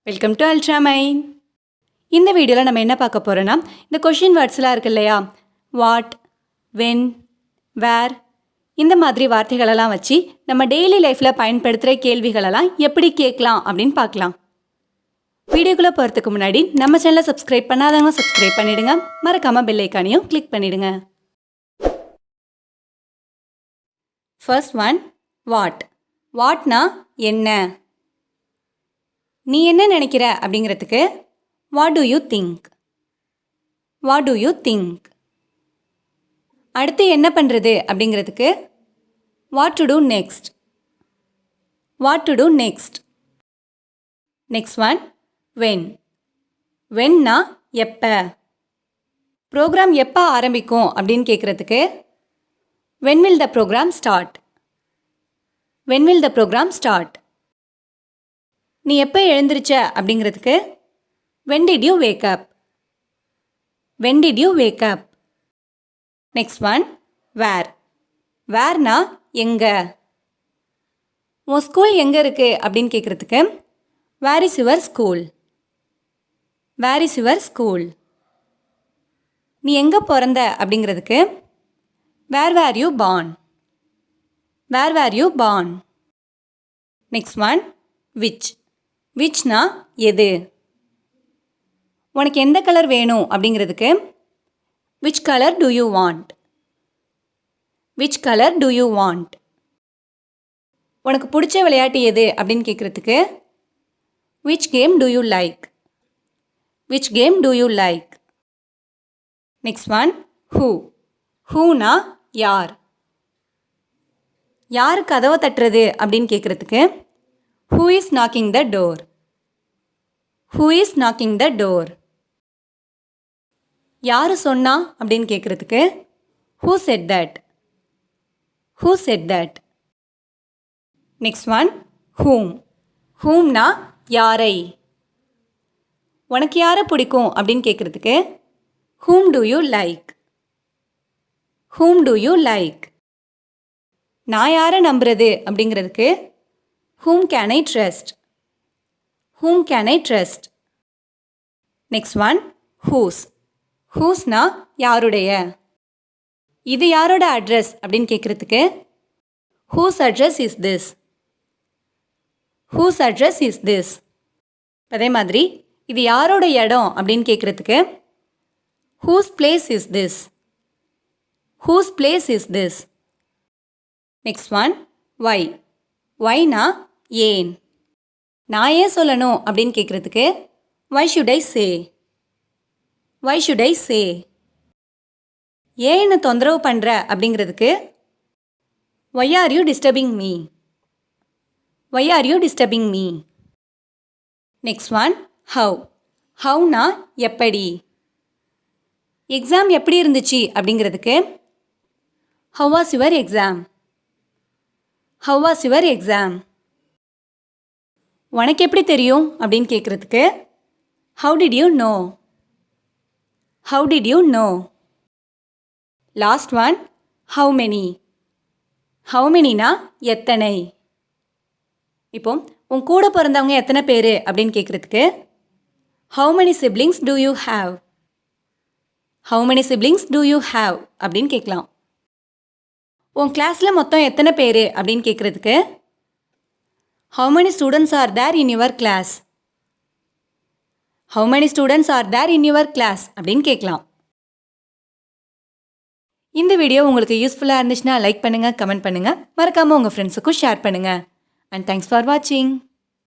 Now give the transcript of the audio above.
Welcome to Ultramind. இந்த வீடியோவில் நம்ம என்ன பார்க்க போகிறோன்னா இந்த கொஷின் வேர்ட்ஸ்லாம் இருக்கு இல்லையா, வாட், வென், வேர், இந்த மாதிரி வார்த்தைகளெல்லாம் வச்சு நம்ம டெய்லி லைஃப்பில் பயன்படுத்துகிற கேள்விகளெல்லாம் எப்படி கேட்கலாம் அப்படின்னு பார்க்கலாம். வீடியோக்குள்ளே போகிறதுக்கு முன்னாடி நம்ம சேனலை சப்ஸ்கிரைப் பண்ணாதவங்க சப்ஸ்கிரைப் பண்ணிவிடுங்க, மறக்காமல் பெல் ஐக்கானையும் கிளிக் பண்ணிவிடுங்க. First one, what. வாட்னா என்ன? நீ என்ன நினைக்கிற அப்படிங்கிறதுக்கு what do you think, what do you think. அடுத்து என்ன பண்ணுறது அப்படிங்கிறதுக்கு what to do next, what to do next. Next one, when. வென்னா எப்போ, ப்ரோக்ராம் எப்போ ஆரம்பிக்கும் அப்படின்னு கேட்குறதுக்கு when will the program start, when will the program start. நீ எப்போ எழுந்திருச்ச அப்படிங்கிறதுக்கு when did you wake up, when did you wake up. Next one, where. வேர்னா எங்கே, உன் ஸ்கூல் எங்கே இருக்குது அப்படின்னு கேட்குறதுக்கு where is your school, where is your school. நீ எங்கே பிறந்த அப்படிங்கிறதுக்கு where were you born, where were you born. Next one, which. விச்னா எது, உனக்கு எந்த கலர் வேணும் அப்படிங்கிறதுக்கு which colour do you want, which colour do you want. உனக்கு பிடிச்ச விளையாட்டு எது அப்படின்னு கேட்குறதுக்கு which game do you like, which game do you like. Next one, who. ஹூனா யார், யார் கதவை தட்டுறது அப்படின்னு கேட்குறதுக்கு who is knocking the door, who is knocking the door. யார் சொன்னா அப்படின்னு கேட்குறதுக்கு who said that, who said that. Next one, whom. whomனா யாரை, உனக்கு யாரை பிடிக்கும் அப்படின்னு கேட்குறதுக்கு whom do you like, whom do you like. நான் யாரை நம்புறது அப்படிங்கிறதுக்கு whom can I trust, whom can I trust. Next one, whose. whoseனா யாருடைய, இது யாரோட அட்ரஸ் அப்படின்னு கேட்குறதுக்கு whose address is this, whose address is this. அதே மாதிரி இது யாரோட இடம் அப்படின்னு கேட்குறதுக்கு whose place is this, whose place is this. Next one, why. whyனா ஏன், நான் ஏன் சொல்லணும் அப்படின்னு கேட்குறதுக்கு why should I say, why should I say. ஏன் என்னை தொந்தரவு பண்ணுற அப்படிங்கிறதுக்கு why are you disturbing me, why are you disturbing me. Next one, how. howனா எப்படி, எக்ஸாம் எப்படி இருந்துச்சு அப்படிங்கிறதுக்கு how was your exam, how was your exam. உனக்கு எப்படி தெரியும் அப்படின்னு கேட்குறதுக்கு how did you know, how did you know. Last one, how many. how manyனா எத்தனை. இப்போ உன் கூட பிறந்தவங்க எத்தனை பேர் அப்படின்னு கேட்குறதுக்கு how many siblings do you have, how many siblings do you have அப்படின்னு கேட்கலாம். உன் கிளாஸில் மொத்தம் எத்தனை பேர் அப்படின்னு கேட்குறதுக்கு how many students are there in your class, how many students are there in your class அப்படின்னு கேட்கலாம். இந்த வீடியோ உங்களுக்கு யூஸ்ஃபுல்லாக இருந்துச்சுன்னா லைக் பண்ணுங்கள், கமெண்ட் பண்ணுங்கள், மறக்காமல் உங்கள் ஃப்ரெண்ட்ஸுக்கும் ஷேர் பண்ணுங்கள். அண்ட் தேங்க்ஸ் ஃபார் வாட்சிங்.